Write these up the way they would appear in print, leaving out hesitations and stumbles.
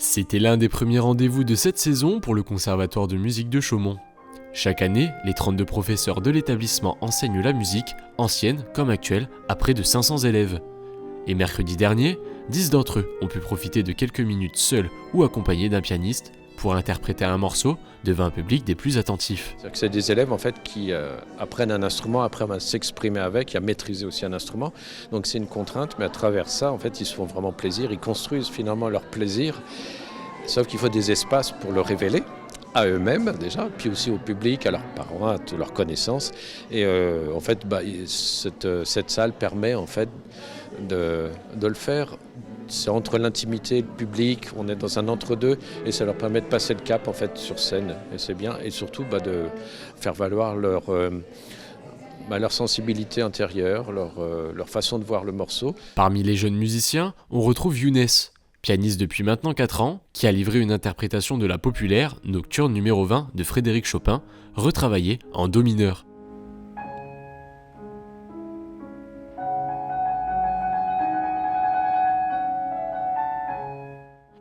C'était l'un des premiers rendez-vous de cette saison pour le Conservatoire de musique de Chaumont. Chaque année, les 32 professeurs de l'établissement enseignent la musique, ancienne comme actuelle, à près de 500 élèves. Et mercredi dernier, 10 d'entre eux ont pu profiter de quelques minutes seuls ou accompagnés d'un pianiste pour interpréter un morceau devant un public des plus attentifs. C'est des élèves en fait, qui apprennent un instrument, apprennent à s'exprimer avec, à maîtriser aussi un instrument. Donc c'est une contrainte, mais à travers ça, en fait, ils se font vraiment plaisir, ils construisent finalement leur plaisir, sauf qu'il faut des espaces pour le révéler à eux-mêmes déjà, puis aussi au public, à leurs parents, à toutes leurs connaissances. Et en fait, cette salle permet en fait de le faire. C'est entre l'intimité et le public, on est dans un entre-deux et ça leur permet de passer le cap en fait sur scène et c'est bien. Et surtout de faire valoir leur sensibilité intérieure, leur façon de voir le morceau. Parmi les jeunes musiciens, on retrouve Younes, pianiste depuis maintenant 4 ans, qui a livré une interprétation de la populaire Nocturne numéro 20 de Frédéric Chopin, retravaillée en do mineur.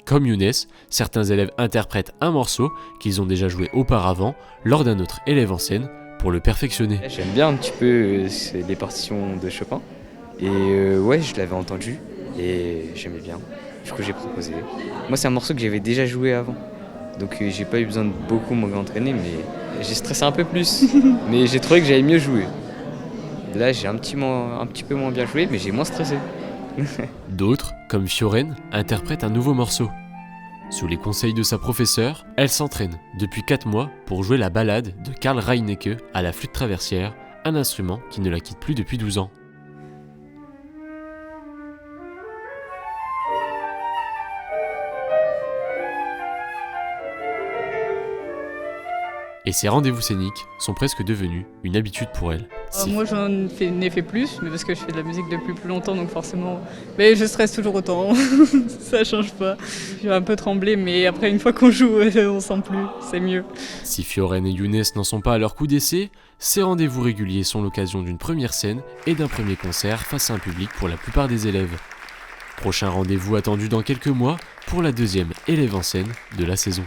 Comme Younes, certains élèves interprètent un morceau qu'ils ont déjà joué auparavant lors d'un autre élève en scène pour le perfectionner. J'aime bien un petit peu les partitions de Chopin et ouais, je l'avais entendu et j'aimais bien. Du coup, j'ai proposé. Moi, c'est un morceau que j'avais déjà joué avant, donc j'ai pas eu besoin de beaucoup m'entraîner, mais j'ai stressé un peu plus. Mais j'ai trouvé que j'avais mieux joué. Là, j'ai un petit peu moins bien joué, mais j'ai moins stressé. D'autres, comme Fiorène, interprètent un nouveau morceau. Sous les conseils de sa professeure, elle s'entraîne depuis 4 mois pour jouer la ballade de Karl Reinecke à la flûte traversière, un instrument qui ne la quitte plus depuis 12 ans. Et ces rendez-vous scéniques sont presque devenus une habitude pour elle. Moi j'en ai fait plus, mais parce que je fais de la musique depuis plus longtemps, donc forcément... Mais je stresse toujours autant, ça change pas. Je vais un peu trembler, mais après une fois qu'on joue, on sent plus, c'est mieux. Si Fiorène et Younes n'en sont pas à leur coup d'essai, ces rendez-vous réguliers sont l'occasion d'une première scène et d'un premier concert face à un public pour la plupart des élèves. Prochain rendez-vous attendu dans quelques mois pour la deuxième élève en scène de la saison.